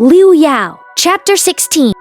Liu Yao, Chapter 16.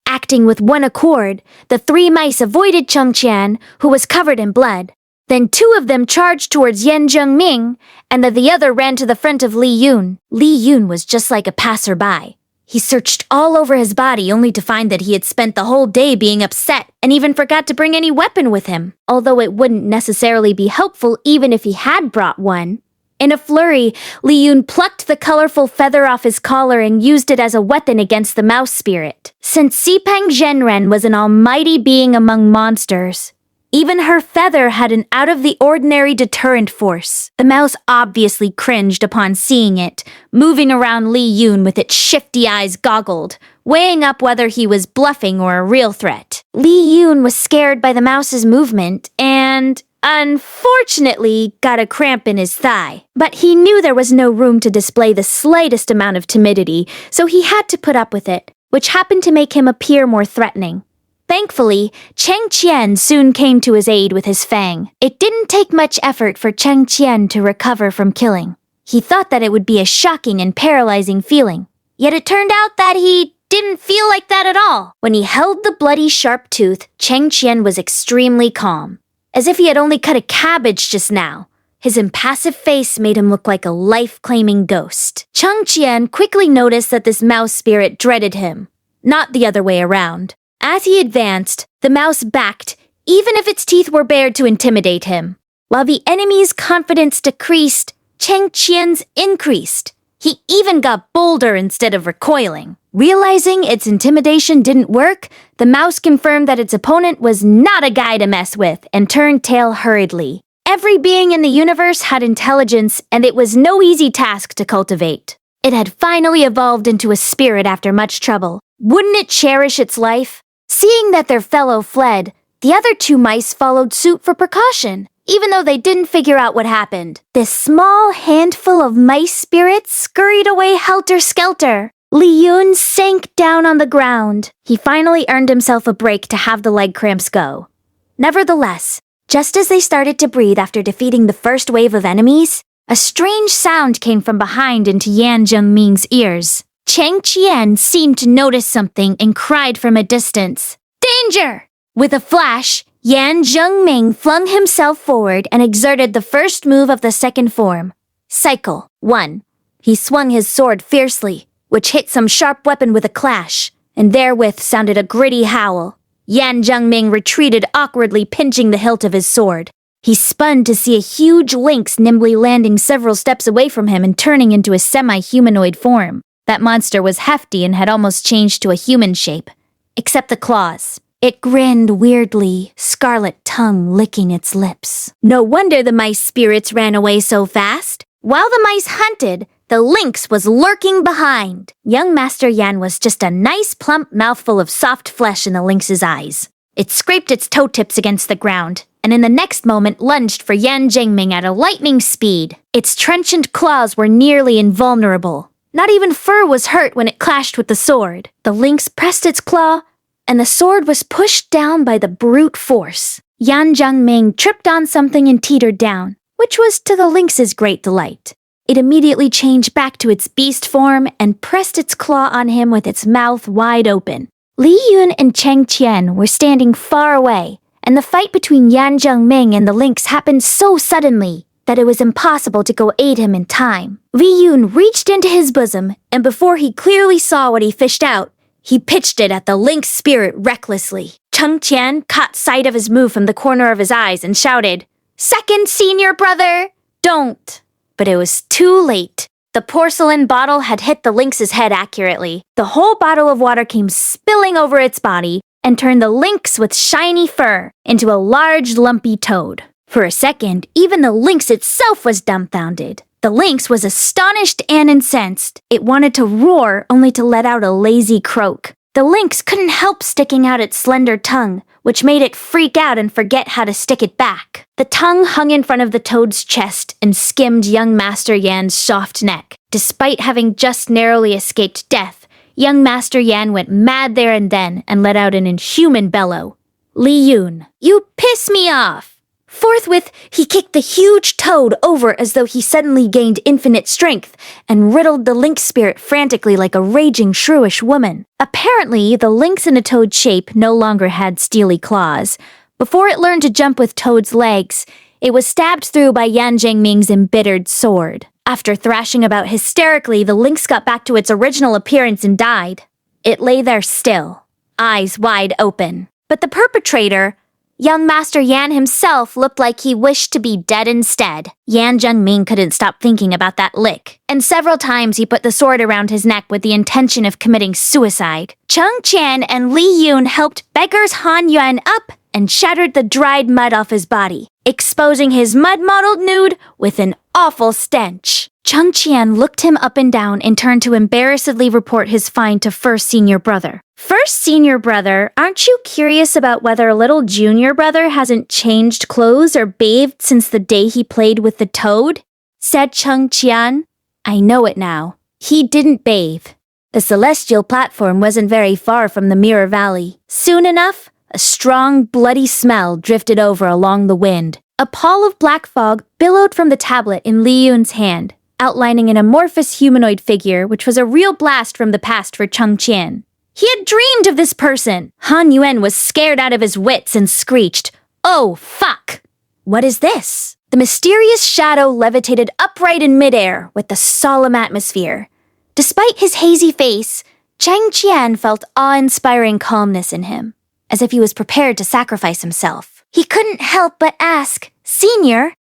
Acting with one accord, the three mice avoided Cheng Qian, who was covered in blood. Then two of them charged towards Yan Zhengming, and the other ran to the front of Li Yun. Li Yun was just like a passerby. He searched all over his body only to find that he had spent the whole day being upset and even forgot to bring any weapon with him, although it wouldn't necessarily be helpful even if he had brought one. In a flurry, Li Yun plucked the colorful feather off his collar and used it as a weapon against the mouse spirit. Since Xipeng Zhenren was an almighty being among monsters, even her feather had an out-of-the-ordinary deterrent force. The mouse obviously cringed upon seeing it, moving around Li Yun with its shifty eyes goggled, weighing up whether he was bluffing or a real threat. Li Yun was scared by the mouse's movement and, unfortunately, got a cramp in his thigh. But he knew there was no room to display the slightest amount of timidity, so he had to put up with it, which happened to make him appear more threatening. Thankfully, Cheng Qian soon came to his aid with his fang. It didn't take much effort for Cheng Qian to recover from killing. He thought that it would be a shocking and paralyzing feeling. Yet it turned out that he didn't feel like that at all. When he held the bloody sharp tooth, Cheng Qian was extremely calm, as if he had only cut a cabbage just now. His impassive face made him look like a life-claiming ghost. Cheng Qian quickly noticed that this mouse spirit dreaded him, not the other way around. As he advanced, the mouse backed, even if its teeth were bared to intimidate him. While the enemy's confidence decreased, Cheng Qian's increased. He even got bolder instead of recoiling. Realizing its intimidation didn't work, the mouse confirmed that its opponent was not a guy to mess with and turned tail hurriedly. Every being in the universe had intelligence, and it was no easy task to cultivate. It had finally evolved into a spirit after much trouble. Wouldn't it cherish its life? Seeing that their fellow fled, the other two mice followed suit for precaution, even though they didn't figure out what happened. This small handful of mice spirits scurried away helter-skelter. Li Yun sank down on the ground. He finally earned himself a break to have the leg cramps go. Nevertheless, just as they started to breathe after defeating the first wave of enemies, a strange sound came from behind into Yan Zhengming's ears. Cheng Qian seemed to notice something and cried from a distance, "Danger!" With a flash, Yan Zhengming flung himself forward and exerted the first move of the second form, Cycle 1. He swung his sword fiercely, which hit some sharp weapon with a clash, and therewith sounded a gritty howl. Yan Zhengming retreated awkwardly, pinching the hilt of his sword. He spun to see a huge lynx nimbly landing several steps away from him and turning into a semi-humanoid form. That monster was hefty and had almost changed to a human shape, except the claws. It grinned weirdly, scarlet tongue licking its lips. No wonder the mice spirits ran away so fast. While the mice hunted, the lynx was lurking behind. Young Master Yan was just a nice plump mouthful of soft flesh in the lynx's eyes. It scraped its toe tips against the ground, and in the next moment lunged for Yan Zhengming at a lightning speed. Its trenchant claws were nearly invulnerable. Not even fur was hurt when it clashed with the sword. The lynx pressed its claw, and the sword was pushed down by the brute force. Yan Zhengming tripped on something and teetered down, which was to the lynx's great delight. It immediately changed back to its beast form and pressed its claw on him with its mouth wide open. Li Yun and Cheng Qian were standing far away, and the fight between Yan Zhengming and the lynx happened so suddenly that it was impossible to go aid him in time. Li Yun reached into his bosom, and before he clearly saw what he fished out, he pitched it at the lynx spirit recklessly. Cheng Qian caught sight of his move from the corner of his eyes and shouted, "Second, senior brother! Don't!" But it was too late. The porcelain bottle had hit the lynx's head accurately. The whole bottle of water came spilling over its body and turned the lynx with shiny fur into a large lumpy toad. For a second, even the lynx itself was dumbfounded. The lynx was astonished and incensed. It wanted to roar only to let out a lazy croak. The lynx couldn't help sticking out its slender tongue, which made it freak out and forget how to stick it back. The tongue hung in front of the toad's chest and skimmed young Master Yan's soft neck. Despite having just narrowly escaped death, young Master Yan went mad there and then and let out an inhuman bellow. "Li Yun, you piss me off!" Forthwith, he kicked the huge toad over as though he suddenly gained infinite strength and riddled the lynx spirit frantically like a raging shrewish woman. Apparently, the lynx in a toad shape no longer had steely claws. Before it learned to jump with Toad's legs, it was stabbed through by Yan Zhengming's embittered sword. After thrashing about hysterically, the lynx got back to its original appearance and died. It lay there still, eyes wide open. But the perpetrator, young Master Yan himself, looked like he wished to be dead instead. Yan Zhengming couldn't stop thinking about that lick, and several times he put the sword around his neck with the intention of committing suicide. Cheng Qian and Li Yun helped beggars Han Yuan up and shattered the dried mud off his body, exposing his mud-mottled nude with an awful stench. Cheng Qian looked him up and down and turned to embarrassedly report his find to First Senior Brother. First Senior Brother, aren't you curious about whether little Junior Brother hasn't changed clothes or bathed since the day he played with the toad? Said Cheng Qian. I know it now. He didn't bathe. The celestial platform wasn't very far from the Mirror Valley. Soon enough, a strong, bloody smell drifted over along the wind. A pall of black fog billowed from the tablet in Li Yun's hand, outlining an amorphous humanoid figure which was a real blast from the past for Cheng Qian. He had dreamed of this person! Han Yuan was scared out of his wits and screeched, "Oh, fuck! What is this?" The mysterious shadow levitated upright in midair with the solemn atmosphere. Despite his hazy face, Cheng Qian felt awe-inspiring calmness in him, as if he was prepared to sacrifice himself. He couldn't help but ask, "Senior,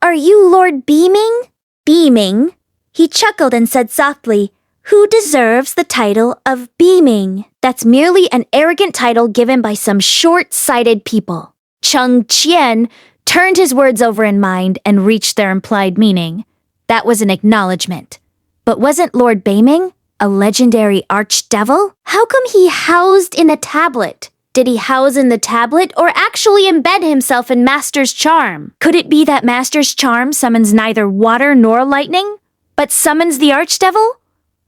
are you Lord Beaming?" Beaming? He chuckled and said softly, "Who deserves the title of Beaming? That's merely an arrogant title given by some short-sighted people." Cheng Qian turned his words over in mind and reached their implied meaning. That was an acknowledgement. But wasn't Lord Beaming a legendary archdevil? How come he housed in a tablet? Did he house in the tablet or actually embed himself in Master's charm? Could it be that Master's charm summons neither water nor lightning, but summons the archdevil?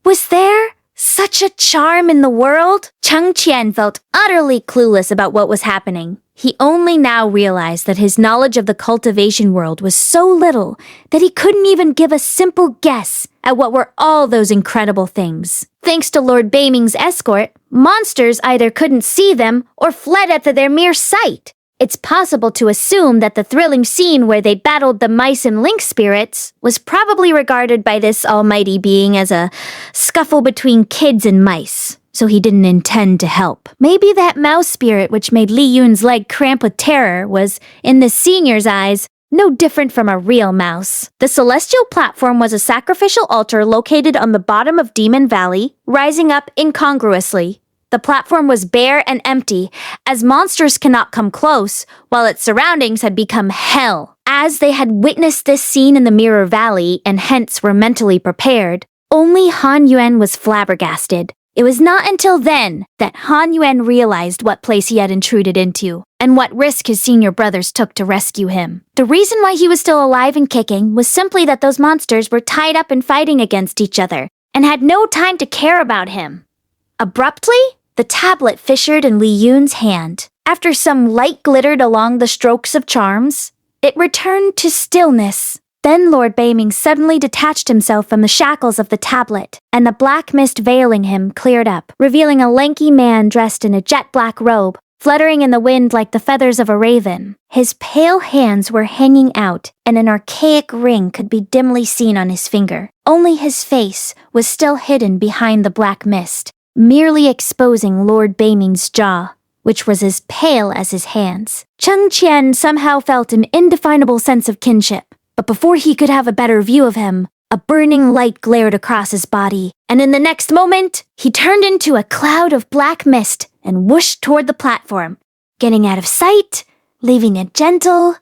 Was there such a charm in the world? Cheng Qian felt utterly clueless about what was happening. He only now realized that his knowledge of the cultivation world was so little that he couldn't even give a simple guess at what were all those incredible things. Thanks to Lord Beaming's escort, monsters either couldn't see them or fled at their mere sight. It's possible to assume that the thrilling scene where they battled the mice and lynx spirits was probably regarded by this almighty being as a scuffle between kids and mice, so he didn't intend to help. Maybe that mouse spirit which made Li Yun's leg cramp with terror was, in the senior's eyes, no different from a real mouse. The celestial platform was a sacrificial altar located on the bottom of Demon Valley, rising up incongruously. The platform was bare and empty, as monsters cannot come close, while its surroundings had become hell. As they had witnessed this scene in the Mirror Valley, and hence were mentally prepared, only Han Yuan was flabbergasted. It was not until then that Han Yuan realized what place he had intruded into, and what risk his senior brothers took to rescue him. The reason why he was still alive and kicking was simply that those monsters were tied up and fighting against each other, and had no time to care about him. Abruptly, the tablet fissured in Li Yun's hand. After some light glittered along the strokes of charms, it returned to stillness. Then Lord Beaming suddenly detached himself from the shackles of the tablet, and the black mist veiling him cleared up, revealing a lanky man dressed in a jet-black robe, fluttering in the wind like the feathers of a raven. His pale hands were hanging out, and an archaic ring could be dimly seen on his finger. Only his face was still hidden behind the black mist, merely exposing Lord Beaming's jaw, which was as pale as his hands. Cheng Qian somehow felt an indefinable sense of kinship, but before he could have a better view of him, a burning light glared across his body, and in the next moment, he turned into a cloud of black mist and whooshed toward the platform, getting out of sight, leaving a gentle,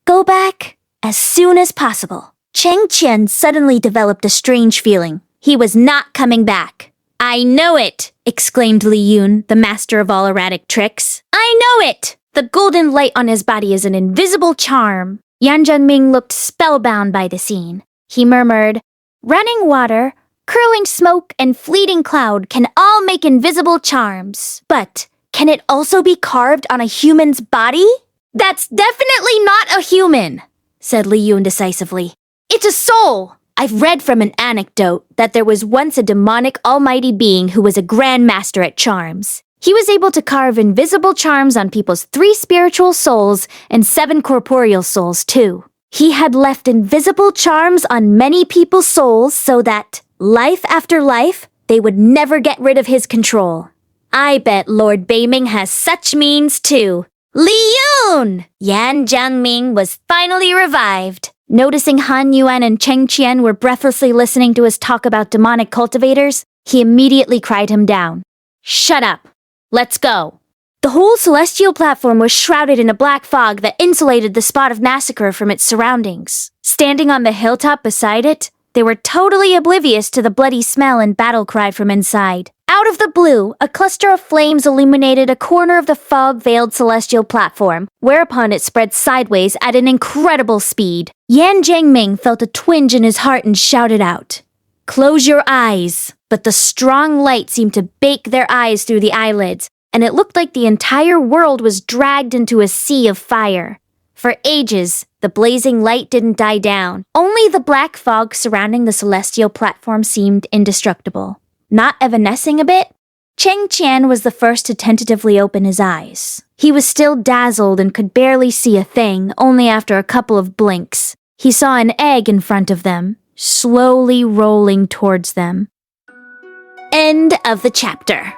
"Go back as soon as possible." Cheng Qian suddenly developed a strange feeling. He was not coming back. "I know it!" exclaimed Li Yun, the master of all erratic tricks. "I know it! The golden light on his body is an invisible charm." Yan Zhengming looked spellbound by the scene. He murmured, "Running water, curling smoke, and fleeting cloud can all make invisible charms. But can it also be carved on a human's body?" That's definitely not a human, said Li Yun decisively. It's a soul. I've read from an anecdote that there was once a demonic almighty being who was a grandmaster at charms. He was able to carve invisible charms on people's 3 spiritual souls and 7 corporeal souls too. He had left invisible charms on many people's souls so that, life after life, they would never get rid of his control. I bet Lord Beiming has such means too. Li Yun! Yan Jiangming was finally revived. Noticing Han Yuan and Cheng Qian were breathlessly listening to his talk about demonic cultivators, he immediately cried him down. Shut up! Let's go! The whole celestial platform was shrouded in a black fog that insulated the spot of massacre from its surroundings. Standing on the hilltop beside it, they were totally oblivious to the bloody smell and battle cry from inside. Out of the blue, a cluster of flames illuminated a corner of the fog-veiled celestial platform, whereupon it spread sideways at an incredible speed. Yan Jiangming felt a twinge in his heart and shouted out, "Close your eyes!" But the strong light seemed to bake their eyes through the eyelids, and it looked like the entire world was dragged into a sea of fire. For ages, the blazing light didn't die down. Only the black fog surrounding the celestial platform seemed indestructible. Not evanescing a bit, Cheng Qian was the first to tentatively open his eyes. He was still dazzled and could barely see a thing, only after a couple of blinks. He saw an egg in front of them, slowly rolling towards them. End of the chapter.